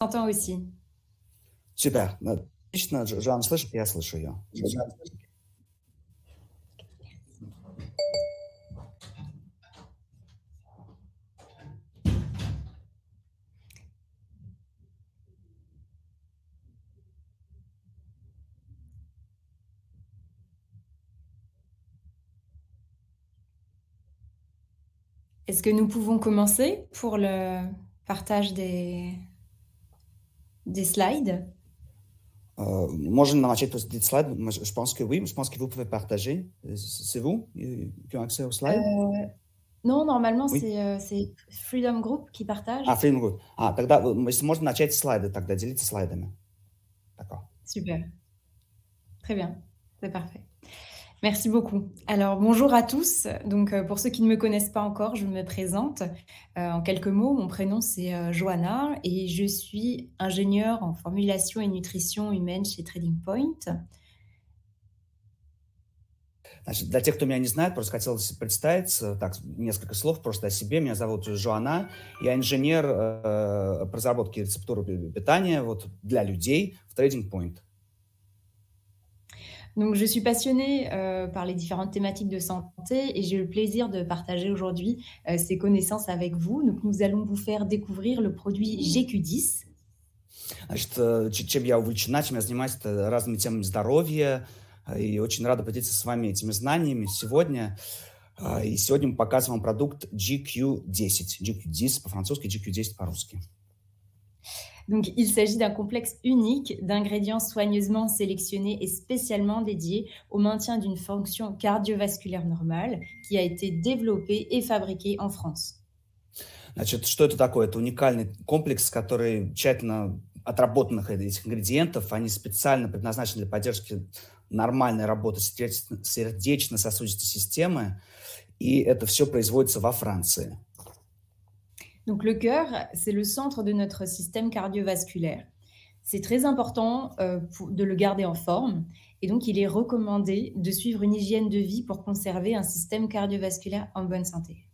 T'entends aussi. Супер. Отлично. Жан слышит, я слышу ее. Est-ce que nous pouvons commencer pour le partage des slides? Можем начать после слайд. Je pense que oui. Je pense que vous pouvez partager. C'est vous qui ont accès au slide? Non, normalement, Oui. c'est Freedom Group qui partage. Freedom Group. Тогда, если можно, начать слайды, тогда делиться слайдами. D'accord. Super. Très bien, c'est parfait. Merci beaucoup. Alors, bonjour à tous. Donc, pour ceux qui ne me connaissent pas encore, je me présente. En quelques mots, mon prénom, c'est Johanna et je suis ingénieure en formulation et nutrition humaine chez Trading Point. Значит, для тех, кто меня не знает, просто хотелось представиться, так, несколько слов просто о себе. Меня зовут Жоанна, я инженер по разработке рецептуры питания вот, для людей в Trading Point. Donc, je suis passionnée par les différentes thématiques de santé et j'ai le plaisir de partager aujourd'hui ces connaissances avec vous. Donc, nous allons vous faire découvrir le produit GQ10. Значит, чем я увлечена, чем я занимаюсь, это разными темами здоровья, и очень рада поделиться с вами этими знаниями сегодня. И сегодня мы показываем продукт GQ10. GQ10 по-французски, GQ10 по-русски. Donc, il s'agit d'un complexe unique d'ingrédients soigneusement sélectionnés et spécialement dédiés au maintien d'une fonction cardiovasculaire normale qui a été développé et fabriqué en France. Значит, что это такое? Это уникальный комплекс, который тщательно отработанных этих ингредиентов, они специально предназначены для поддержки нормальной работы сердечно-сосудистой системы, и это все производится во Франции. Donc le cœur, c'est le centre de notre système cardiovasculaire. C'est très important de le garder en forme et donc il est recommandé de suivre une hygiène de vie pour conserver un système cardiovasculaire en bonne santé.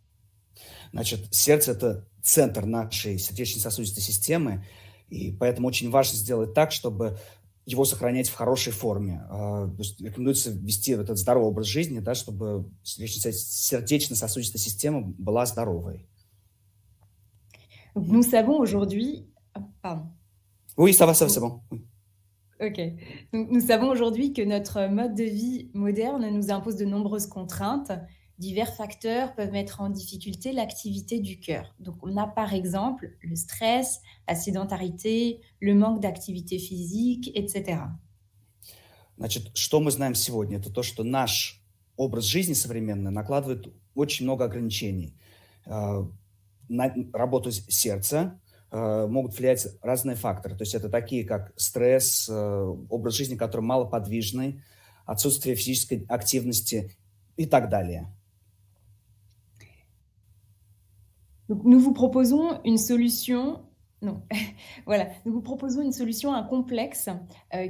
Значит, сердце – это центр нашей сердечно-сосудистой системы, и поэтому очень важно сделать так, чтобы его сохранять в хорошей форме. То есть рекомендуется вести этот здоровый образ жизни, да, чтобы сердечно-сосудистая система была здоровой. Donc, nous savons aujourd'hui... Pardon. Oui, ça va, c'est bon. Oui. Ok. Donc, nous savons aujourd'hui que notre mode de vie moderne nous impose de nombreuses contraintes. Divers facteurs peuvent mettre en difficulté l'activité du cœur. Donc, on a par exemple le stress, la sédentarité, le manque d'activité physique, etc. Значит, что мы знаем сегодня? Это то, что наш образ жизни современный накладывает очень много ограничений. На работу сердца могут влиять разные факторы. То есть это такие, как стресс, образ жизни, который малоподвижный, отсутствие физической активности и так далее. Donc, nous vous proposons une solution... Non, voilà. Nous vous proposons une solution, un complexe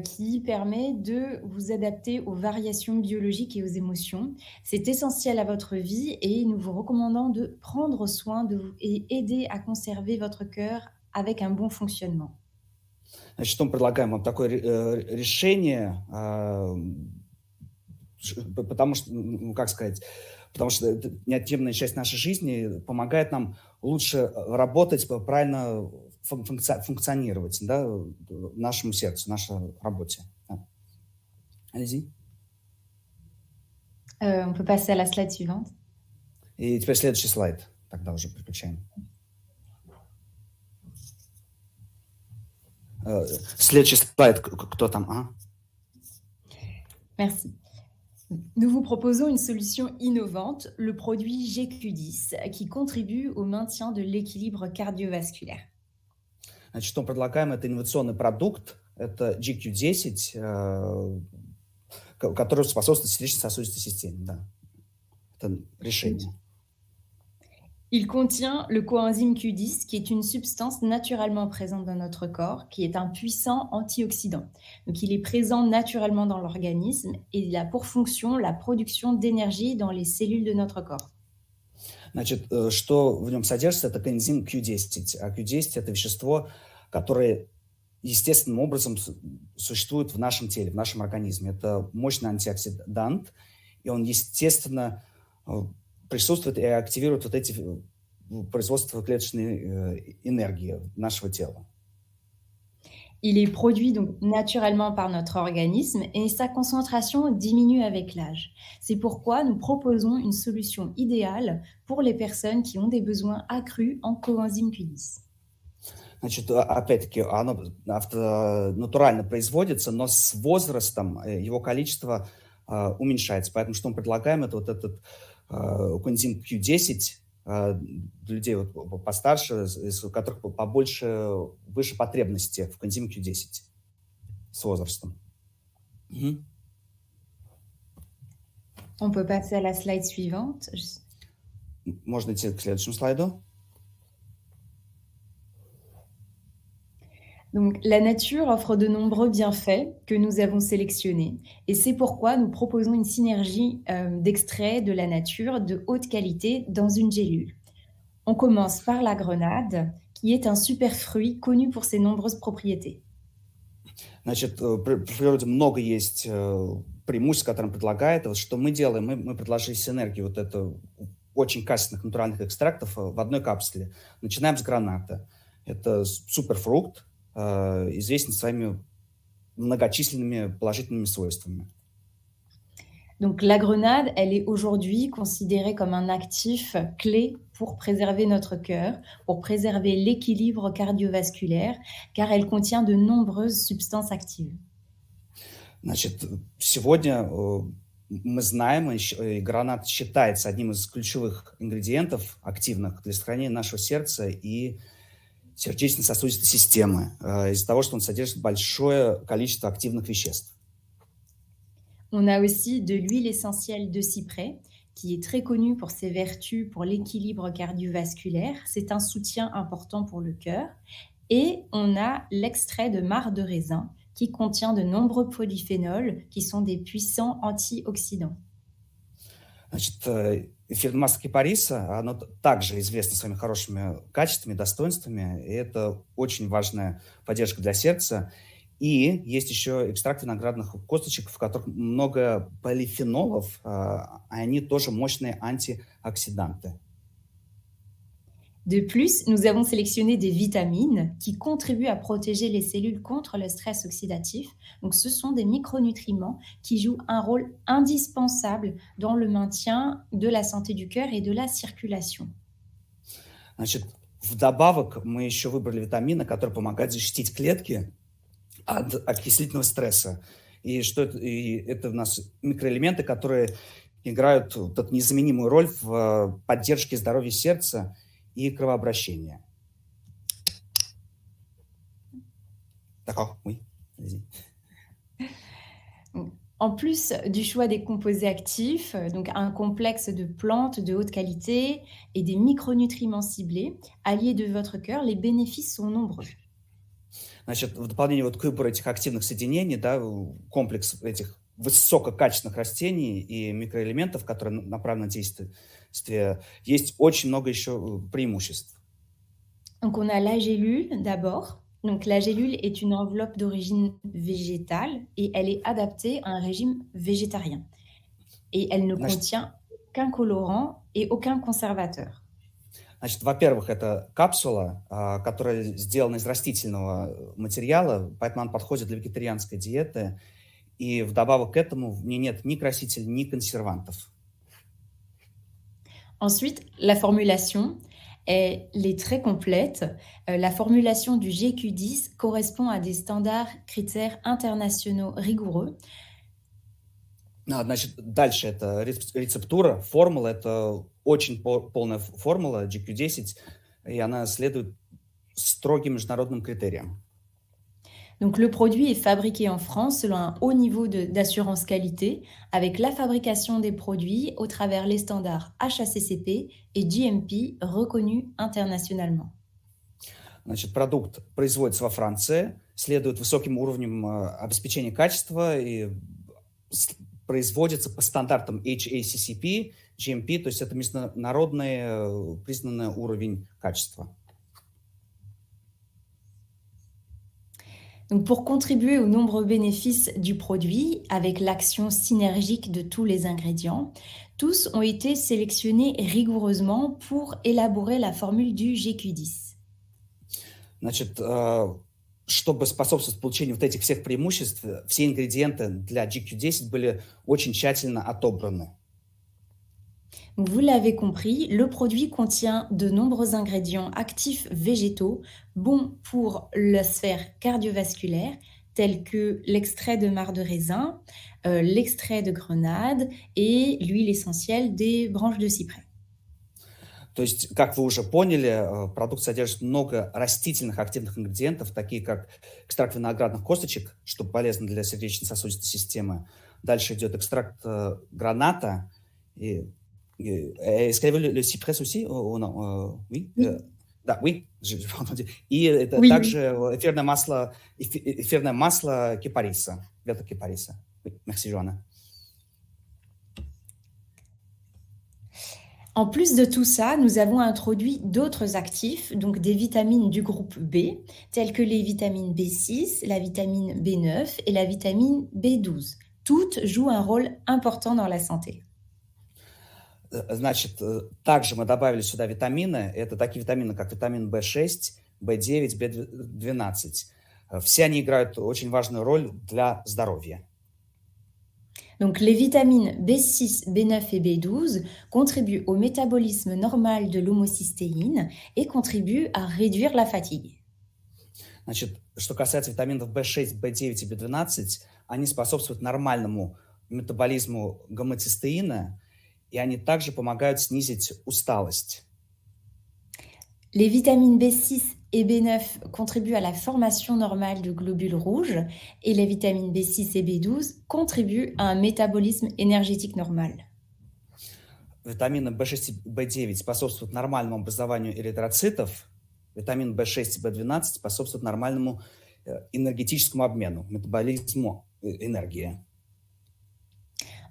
qui permet de vous adapter aux variations biologiques et aux émotions. C'est essentiel à votre vie et nous vous recommandons de prendre soin de vous et aider à conserver votre cœur avec un bon fonctionnement. Значит, мы предлагаем вам такое решение, потому что, ну, как сказать, потому что это неотъемлемая часть нашей жизни, помогает нам лучше работать, правильно функционировать, да, нашему сердцу, нашей работе. Да. Allez-y. On peut passer à la slide suivante. И теперь следующий слайд. Тогда уже переключаем. Следующий слайд. Кто там? Ага. Merci. Nous vous proposons une solution innovante, le produit GQ10, qui contribue au maintien de l'équilibre cardiovasculaire. Значит, что мы предлагаем, это инновационный продукт, это GQ10, который способствует сердечно-сосудистой системе. Да. Это решение. Il contient le coenzyme Q10, qui est une substance naturellement présente dans notre corps, qui est un puissant antioxydant. Donc, il est présent naturellement dans l'organisme et il a pour fonction la production d'énergie dans les cellules de notre corps. Значит, что в нем содержится, это коэнзим Q10. А Q10 – это вещество, которые естественным образом существуют в нашем теле, в нашем организме. Это мощный антиоксидант, и он, естественно, э, присутствует и активирует вот эти производство клеточной энергии нашего тела. Il est produit donc naturellement par notre organisme et sa concentration diminue avec l'âge. C'est pourquoi nous proposons une solution idéale pour les personnes qui ont des besoins accrus en coenzyme Q10. Значит, опять-таки, оно натурально производится, но с возрастом его количество уменьшается. Поэтому что мы предлагаем, это вот этот коэнзим Q10 для людей вот постарше, у которых побольше, выше потребности в коэнзиме Q10 с возрастом. Мгм. On peut passer à la slide suivante. Можно идти к следующему слайду. Donc, la nature offre de nombreux bienfaits que nous avons sélectionnés et c'est pourquoi nous proposons une synergie d'extraits de la nature de haute qualité dans une gélule. On commence par la grenade, qui est un super fruit connu pour ses nombreuses propriétés. Значит, в природе много есть преимуществ, которые он предлагает. Вот что мы делаем? Мы предложили синергию вот это очень качественных натуральных экстрактов в одной капсуле. Начинаем с граната. Это суперфрукт, известен своими многочисленными положительными свойствами. Donc la grenade, elle est aujourd'hui considérée comme un actif clé pour préserver notre cœur, pour préserver l'équilibre cardiovasculaire, car elle contient de nombreuses substances actives. Значит, сегодня мы знаем, и гранат считается одним из ключевых ингредиентов активных для сохранения нашего сердца и сердечно-сосудистой системы, из-за того, что он содержит большое количество активных веществ. On a aussi de l'huile essentielle de cyprès, qui est très connue pour ses vertus pour l'équilibre cardiovasculaire. C'est un soutien important pour le cœur. Et on a l'extrait de marc de raisin, qui contient de nombreux polyphénols, qui sont des puissants antioxydants. Значит, эфир масла кипариса, оно также известно своими хорошими качествами, достоинствами, и это очень важная поддержка для сердца. И есть еще экстракт виноградных косточек, в которых много полифенолов, а они тоже мощные антиоксиданты. De plus, nous avons sélectionné des vitamines qui contribuent à protéger les cellules contre le stress oxydatif. Donc, ce sont des micronutriments qui jouent un rôle indispensable dans le maintien de la santé du cœur et de la circulation. Значит, вдобавок мы еще выбрали витамины, которые помогают защитить клетки от окислительного стресса. И это у нас микроэлементы, которые играют вот эту незаменимую роль в поддержке здоровья сердца и кровообращения. D'accord, oui, vas-y. En plus du choix des composés actifs, donc un complexe de plantes de haute qualité et des micronutriments ciblés, alliés de votre cœur, les bénéfices sont nombreux. Значит, в дополнение вот к выбору этих активных соединений, да, комплекс этих высококачественных растений и микроэлементов, которые направлены на действие, есть очень много еще преимуществ. Donc on a la gélule d'abord. Donc la gélule est une enveloppe d'origine végétale et elle est adaptée à un régime végétarien. Et elle ne Значит, contient aucun colorant et aucun conservateur. Значит, во-первых, это капсула, которая сделана из растительного материала, поэтому она подходит для вегетарианской диеты. И вдобавок к этому в ней нет ни красителей, ни консервантов. Ensuite, la formulation, elle est très complète. La formulation du GQ10 correspond à des standards critères internationaux rigoureux. Значит, дальше это рецептура, формула, это очень полная формула GQ10, и она следует строгим международным критериям. Donc, le produit est fabriqué en France selon un haut niveau d'assurance qualité, avec la fabrication des produits au travers les standards HACCP et GMP reconnus internationalement. Значит, продукт производится во Франции, следует высоким уровням обеспечения качества и производится по стандартам HACCP, GMP, то есть это международный признанный уровень качества. Donc pour contribuer aux nombreux bénéfices du produit, avec l'action synergique de tous les ingrédients, tous ont été sélectionnés rigoureusement pour élaborer la formule du GQ10. Значит, чтобы способствовать получению вот этих всех преимуществ, все ингредиенты для GQ10 были очень тщательно отобраны. Donc, vous l'avez compris, le produit contient de nombreux ingrédients actifs végétaux bons pour la sphère cardiovasculaire, tels que l'extrait de marc de raisin, l'extrait de grenade et l'huile essentielle des branches de cyprès. То есть, как вы уже поняли, продукт содержит много растительных активных ингредиентов, такие как экстракт виноградных косточек, что полезно для сердечно-сосудистой системы. Дальше идет экстракт граната. Est-ce qu'il y avait le cypress aussi? Non, oui, Oui, да, oui, j'ai pas entendu. И это oui, также oui. эфирное масло кипариса, веток кипариса. Oui, merci, Joanna. En plus de tout ça, nous avons introduit d'autres actifs, donc des vitamines du groupe B, telles que les vitamines B6, la vitamine B9 et la vitamine B12. Toutes jouent un rôle important dans la santé. Значит, также мы добавили сюда витамины. Это такие витамины, как витамин В6, В9, В12. Все они играют очень важную роль для здоровья. Donc les vitamines B6, B9 et B12 contribuent au métabolisme normal de l'homocystéine et contribuent à réduire la fatigue. Значит, что касается витаминов В6, В9 и В12, они способствуют нормальному метаболизму гомоцистеина, и они также помогают снизить усталость. Les vitamines B6 et B9 contribuent à la formation normale de globules rouges et les vitamines B6 et B12 contribuent à un métabolisme énergétique normal. Витамины В6 и В9 способствуют нормальному образованию эритроцитов, витамин В6 и В12 способствуют нормальному энергетическому обмену, métabolisme энергии.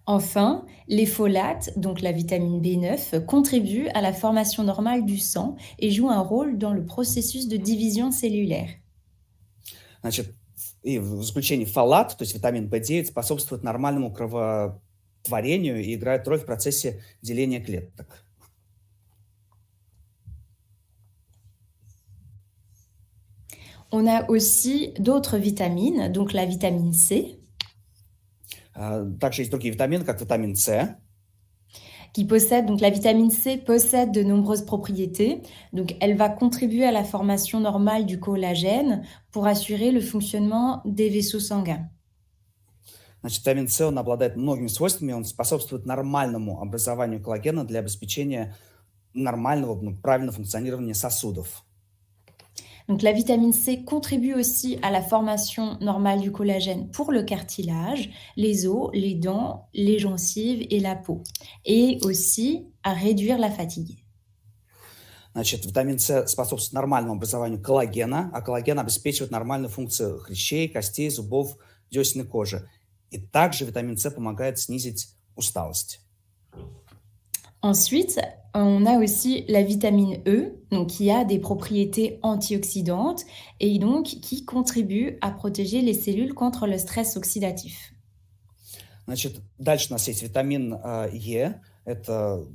Enfin, les folates, donc la vitamine B9, contribuent à la formation normale du sang et jouent un rôle dans le processus de division cellulaire. Значит, и в заключение фолат, то есть витамин В9, способствует нормальному кровотворению и играет роль в процессе деления клеток. On a aussi d'autres vitamines, donc la vitamine C, Также есть другие витамины, как витамин С. donc la vitamine C possède de nombreuses propriétés. Donc, elle va contribuer à la formation normale du collagène pour assurer le fonctionnement des vaisseaux sanguins. Значит, витамин С, он обладает многими свойствами, он способствует нормальному образованию коллагена для обеспечения нормального, правильного функционирования сосудов. Donc, la vitamine C contribue aussi à la formation normale du collagène pour le cartilage, les os, les dents, les gencives et la peau, et aussi à réduire la fatigue. Значит, витамин С способствует нормальному образованию коллагена, а коллаген обеспечивает нормальную функцию хрящей, костей, зубов, десен и кожи. И также витамин С помогает снизить усталость. Ensuite, on a aussi la vitamine E, donc qui a des propriétés antioxydantes et donc qui contribue à protéger les cellules contre le stress oxydatif. Значит, дальше у нас есть витамин Е, это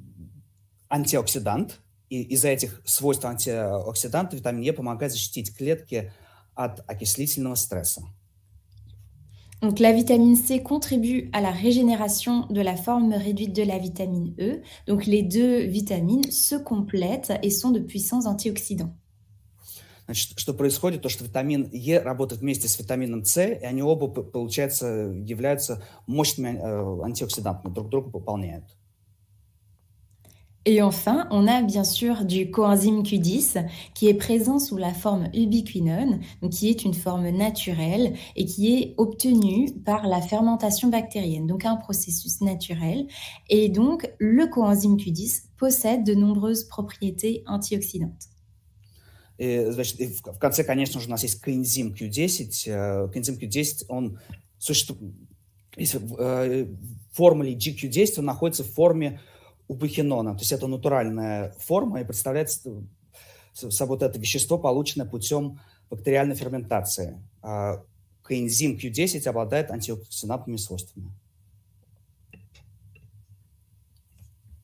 антиоксидант, и из-за этих свойств антиоксиданта витамин Е помогает защитить клетки от окислительного стресса. Donc la vitamine C contribue à la régénération de la forme réduite de la vitamine E. Donc les deux vitamines se complètent et sont de puissants antioxydants. Значит, что происходит? То, что витамин Е работает вместе с витамином С, и они оба, получается, являются мощными антиоксидантами, друг друга пополняют. Et enfin, on a bien sûr du coenzyme Q10 qui est présent sous la forme ubiquinone, donc qui est une forme naturelle et qui est obtenue par la fermentation bactérienne, donc un processus naturel. Et donc, le coenzyme Q10 possède de nombreuses propriétés antioxydantes. И, значит, и в конце, конечно же, у нас есть коэнзим Q10. Коэнзим Q10, он существует... В формуле GQ10 он находится в форме убихинона. То есть это натуральная форма и представляет собой вот это вещество, полученное путем бактериальной ферментации. коэнзим Q10 обладает антиоксидантными свойствами.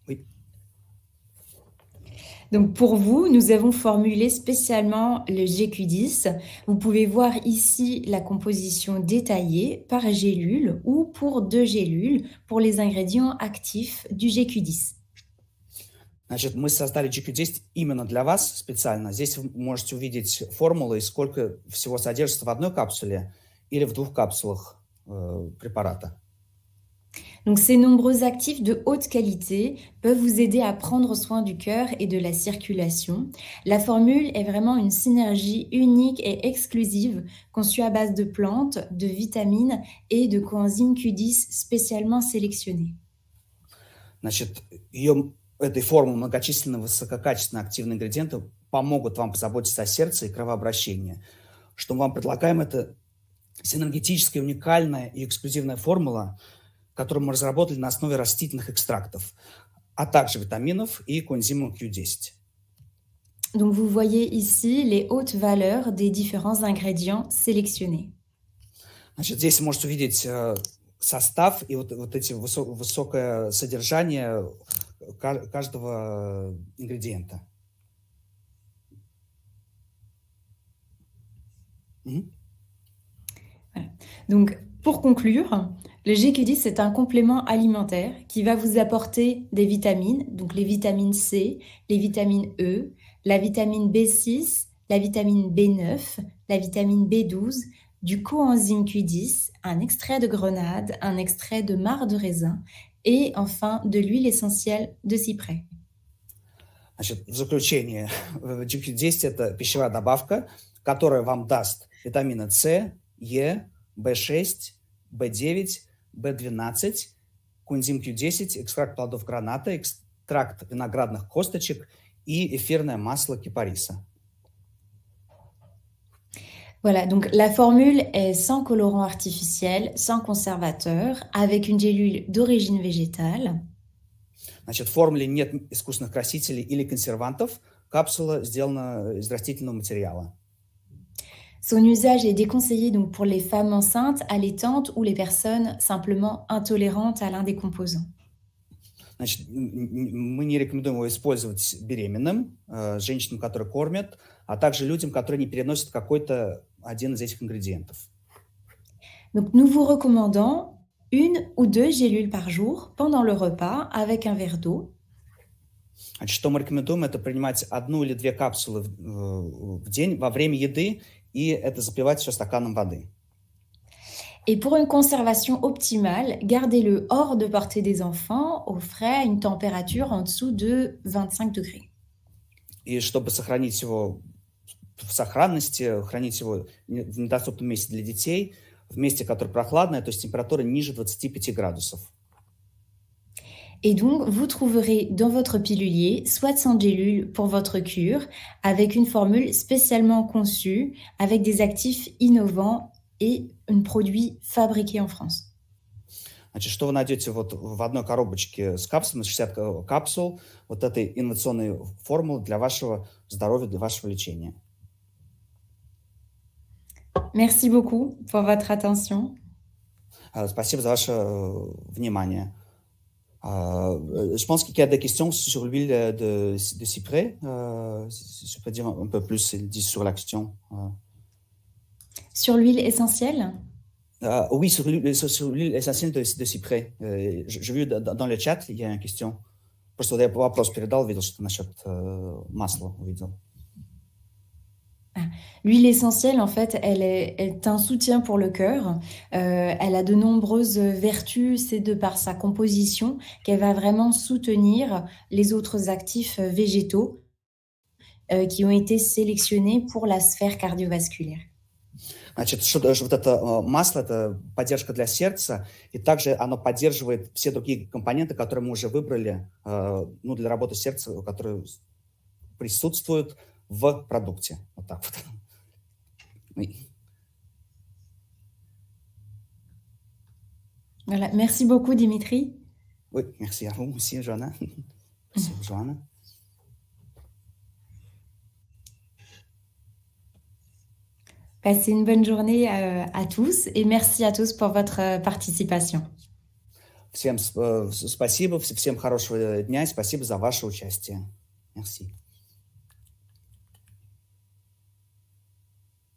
Oui. Donc pour vous, nous avons formulé spécialement le GQ10. Vous pouvez voir ici la composition détaillée par gélule ou pour 2 gélules pour les ingrédients actifs du GQ10. Значит, мы создали GQ10 именно для вас специально. Здесь вы можете увидеть формулы, сколько всего содержится в одной капсуле или в 2 капсулах препарата. Donc ces nombreux actifs de haute qualité peuvent vous aider à prendre soin du cœur et de la circulation. La formule est vraiment une synergie unique et exclusive conçue à base de plantes, de vitamines et de coenzyme Q10 spécialement sélectionnés. Значит, этой формулы многочисленные высококачественные активные ингредиенты помогут вам позаботиться о сердце и кровообращении. Что мы вам предлагаем, это синергетическая, уникальная и эксклюзивная формула, которую мы разработали на основе растительных экстрактов, а также витаминов и коэнзима Q10. Donc vous voyez ici les hautes valeurs des différents ingrédients sélectionnés. Значит, здесь вы можете увидеть состав и вот эти высокое содержание каждого ингредиента. Voilà. Donc pour conclure, le GQ10 est un complément alimentaire qui va vous apporter des vitamines, donc les vitamines C, les vitamines E, la vitamine B6, la vitamine B9, la vitamine B12, du coenzyme Q10, un extrait de grenade, un extrait de marc de raisin et enfin de l'huile essentielle de cyprès. Значит, в заключение, GQ10 – это пищевая добавка, которая вам даст витамины С, Е, В6, В9, В12, коэнзим Q10, экстракт плодов граната, экстракт виноградных косточек и эфирное масло кипариса. Voilà, donc la formule est sans colorant artificiel, sans conservateur, avec une gélule d'origine végétale. Значит, в формуле нет искусственных красителей или консервантов. Капсула сделана из растительного материала. Son usage est déconseillé donc pour les femmes enceintes, allaitantes ou les personnes simplement intolérantes à l'un des composants. Значит, мы не рекомендуем его использовать беременным, женщинам, которые кормят, а также людям, которые не переносят какой-то один из этих ингредиентов. Donc nous vous recommandons 1 ou 2 gélules par jour pendant le repas avec un verre d'eau. Значит, что мы рекомендуем, это принимать 1 или 2 капсулы в день во время еды, и это запивать все стаканом воды. Et pour une conservation optimale, gardez-le hors de portée des enfants, au frais, à une température en dessous de 25 degrés. И чтобы сохранить его в сохранности, хранить его в недоступном месте для детей, в месте, которое прохладное, то есть температура ниже 25 градусов. Et donc, vous trouverez dans votre pilulier 60 gélules pour votre cure, avec une formule spécialement conçue, avec des actifs innovants et un produit fabriqué en France. Значит, что вы найдете вот в одной коробочке с капсулами, 60 капсул, вот этой инновационной формулы для вашего здоровья, для вашего лечения. Merci beaucoup pour votre attention. Спасибо за ваше внимание. Je pense qu'il y a des questions sur l'huile de cyprès. Si je peux dire un peu plus sur la question. Sur l'huile essentielle? Oui, sur l'huile essentielle de cyprès. J'ai vu dans le chat, il y a une question. Просто я вопрос передал, видел, что насчет масла увидел. L'huile essentielle, en fait, elle est un soutien pour le cœur. Elle a de nombreuses vertus, c'est de par sa composition qu'elle va vraiment soutenir les autres actifs végétaux qui ont été sélectionnés pour la sphère cardiovasculaire. Значит, вот это масло – это поддержка для сердца, и также оно поддерживает все другие компоненты, которые мы уже выбрали для работы сердца, которые присутствуют в продукте. Вот так вот. Oui. Voilà. Merci beaucoup, Dimitri. Oui, merci à vous aussi, Joanna. Merci, Joanna. Passez une bonne journée à tous et merci à tous pour votre participation. Всем спасибо, всем хорошего дня и спасибо за ваше участие. Merci.